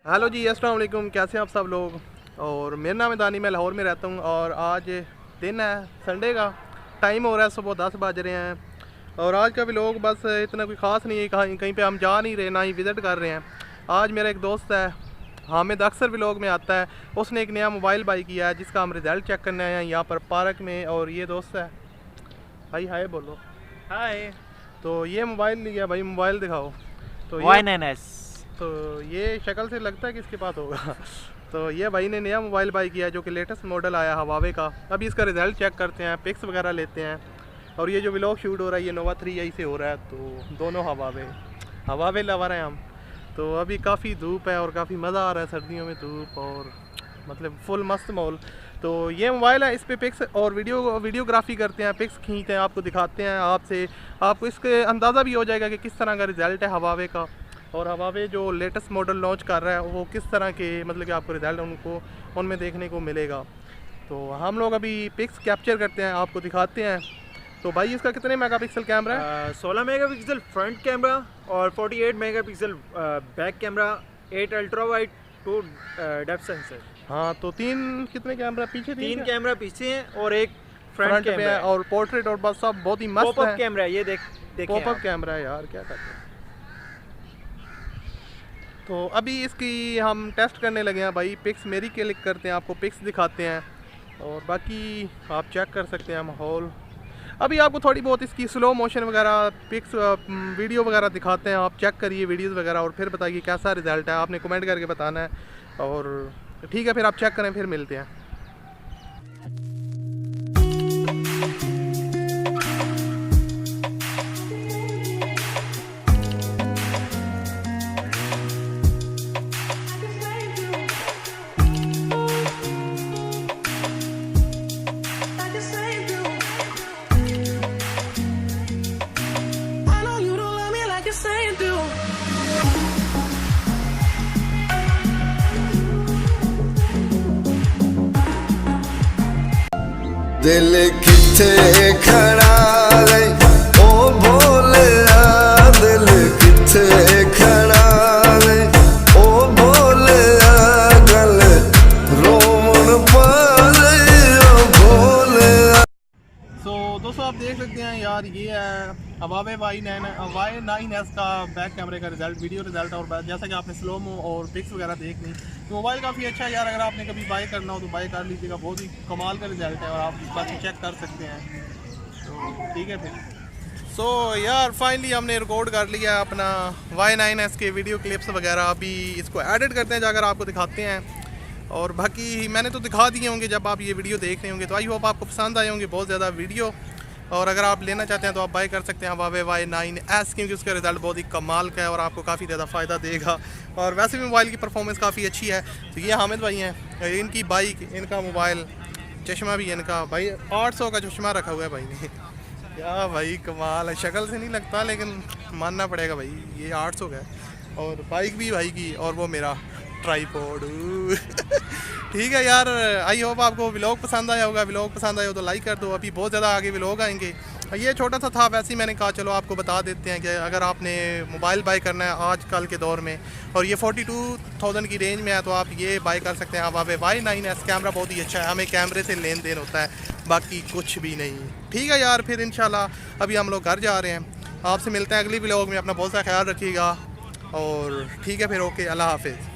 Hello जी, अस्सलाम वालेकुम। कैसे हैं आप सब लोग। और मेरा नाम है दानी, मैं लाहौर में रहता हूँ। और आज दिन है संडे का, टाइम हो रहा है सुबह 10 बज रहे हैं। और आज का भी लोग बस इतना कोई ख़ास नहीं है, कहीं पे हम जा नहीं रहे, ना ही विज़िट कर रहे हैं। आज मेरा एक दोस्त है हामिद, अक्सर भी लोग में आता है। उसने एक नया मोबाइल बाई किया है जिसका हम रिज़ल्ट चेक करने आए हैं यहाँ पर पार्क में। और ये दोस्त है भाई, हाय बोलो। हाय। तो ये मोबाइल लिया भाई, मोबाइल दिखाओ। तो ये Y9S। तो ये शक्ल से लगता है कि इसके पास होगा। तो ये भाई ने नया मोबाइल बाई किया जो कि लेटेस्ट मॉडल आया हवावे का। अभी इसका रिज़ल्ट चेक करते हैं, पिक्स वगैरह लेते हैं। और ये जो व्लॉग शूट हो रहा है ये नोवा 3i से हो रहा है, तो दोनों हवावे लवर हैं हम। तो अभी काफ़ी धूप है और काफ़ी मज़ा आ रहा है सर्दियों में धूप, और मतलब फुल मस्त माहौल। तो ये मोबाइल है, इस पे पिक्स और वीडियोग्राफी करते हैं, पिक्स खींचते हैं, आपको दिखाते हैं। आपको इसके अंदाज़ा भी हो जाएगा कि किस तरह का रिज़ल्ट है हवावे का। और हवावे जो लेटेस्ट मॉडल लॉन्च कर रहा है वो किस तरह के मतलब कि आपको रिज़ल्ट उनमें देखने को मिलेगा। तो हम लोग अभी पिक्स कैप्चर करते हैं, आपको दिखाते हैं। तो भाई इसका कितने मेगापिक्सल कैमरा है? 16 मेगापिक्सल फ्रंट कैमरा और 48 megapixel back camera, 8 ultra wide, 2 depth sensor. हाँ, तो कितने कैमरा पीछे? तीन कैमरा पीछे हैं और एक फ्रंट कैमरा है और पोर्ट्रेट और बस सब बहुत ही मस्त है। पॉपअप कैमरा है, ये देखिए पॉपअप कैमरा है यार, क्या करते हैं। तो अभी इसकी हम टेस्ट करने लगे हैं भाई। पिक्स मेरी क्लिक करते हैं, आपको पिक्स दिखाते हैं और बाकी आप चेक कर सकते हैं माहौल। अभी आपको थोड़ी बहुत इसकी स्लो मोशन वगैरह पिक्स वीडियो वगैरह दिखाते हैं, आप चेक करिए वीडियोस वगैरह और फिर बताइए कैसा रिज़ल्ट है। आपने कमेंट करके बताना है। और ठीक है, फिर आप चेक करें, फिर मिलते हैं। दिल किथे खड़ा है ओ भोलिया, दिल किथे खड़ा है ओ भोलिया, गल रोमन पाले ओ भोलिया। तो दोस्तों आप देख सकते हैं यार, ये है हवावे Y9S का बैक कैमरे का रिज़ल्ट, वीडियो रिज़ल्ट। और जैसा कि आपने स्लोमो और पिक्स वगैरह देख ली, तो मोबाइल काफ़ी अच्छा है यार। अगर आपने कभी बाय करना हो तो बाय कर लीजिएगा, बहुत ही कमाल का रिज़ल्ट है और आप बाकी चेक कर सकते हैं। तो ठीक है फिर। यार फाइनली हमने रिकॉर्ड कर लिया अपना Y9S के वीडियो क्लिप्स वगैरह। अभी इसको एडिट करते हैं, जाकर आपको दिखाते हैं। और बाकी मैंने तो दिखा दिए होंगे जब आप ये वीडियो देख रहे होंगे, तो आई होप आपको पसंद आए होंगे बहुत ज़्यादा वीडियो। और अगर आप लेना चाहते हैं तो आप बाय कर सकते हैं हवावे Y9S, क्योंकि उसका रिज़ल्ट बहुत ही कमाल का है और आपको काफ़ी ज़्यादा फ़ायदा देगा। और वैसे भी मोबाइल की परफॉर्मेंस काफ़ी अच्छी है। तो ये हामिद भाई हैं, इनकी बाइक, इनका मोबाइल, चश्मा भी इनका भाई 800 का चश्मा रखा हुआ है भाई ने। क्या भाई कमाल है, शक्ल से नहीं लगता लेकिन मानना पड़ेगा भाई, ये 800 का है। और बाइक भी भाई की, और वो मेरा ट्राईपॉड। ठीक है यार, आई होप आपको व्लॉग पसंद आया होगा। व्लॉग पसंद आया हो तो लाइक कर दो, अभी बहुत ज़्यादा आगे व्लॉग आएंगे। ये छोटा सा था, वैसे ही मैंने कहा चलो आपको बता देते हैं कि अगर आपने मोबाइल बाय करना है आजकल के दौर में और ये 42,000 की रेंज में है, तो आप ये बाय कर सकते हैं हवावे Y9S। कैमरा बहुत ही अच्छा है, हमें कैमरे से लेन देन होता है, बाकी कुछ भी नहीं। ठीक है यार, फिर इंशाल्लाह अभी हम लोग घर जा रहे हैं। आपसे मिलते हैं अगली व्लॉग में। अपना बहुत सा ख्याल रखिएगा और ठीक है फिर, ओके, अल्लाह हाफिज़।